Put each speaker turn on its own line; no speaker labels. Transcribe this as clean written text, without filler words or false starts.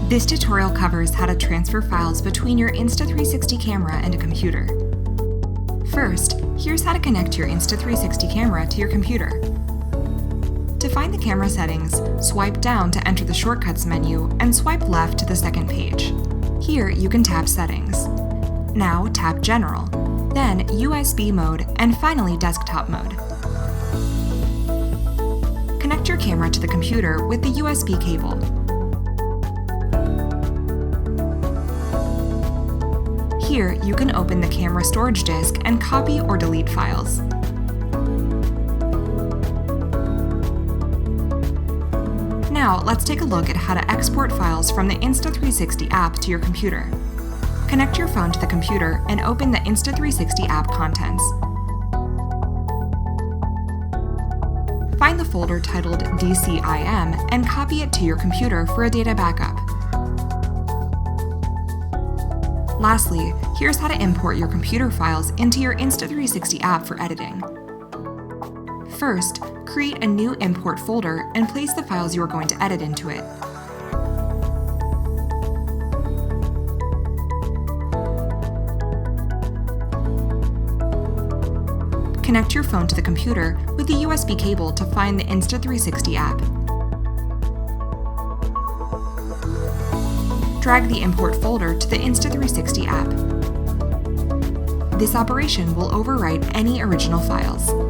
This tutorial covers how to transfer files between your Insta360 camera and a computer. First, here's how to connect your Insta360 camera to your computer. To find the camera settings, swipe down to enter the Shortcuts menu and swipe left to the second page. Here, you can tap Settings. Now tap General, then USB mode, and finally Desktop mode. Connect your camera to the computer with the USB cable. Here, you can open the camera storage disk and copy or delete files. Now, let's take a look at how to export files from the Insta360 app to your computer. Connect your phone to the computer and open the Insta360 app contents. Find the folder titled DCIM and copy it to your computer for a data backup. Lastly, here's how to import your computer files into your Insta360 app for editing. First, create a new import folder and place the files you are going to edit into it. Connect your phone to the computer with the USB cable to find the Insta360 app. Drag the import folder to the Insta360 app. This operation will overwrite any original files.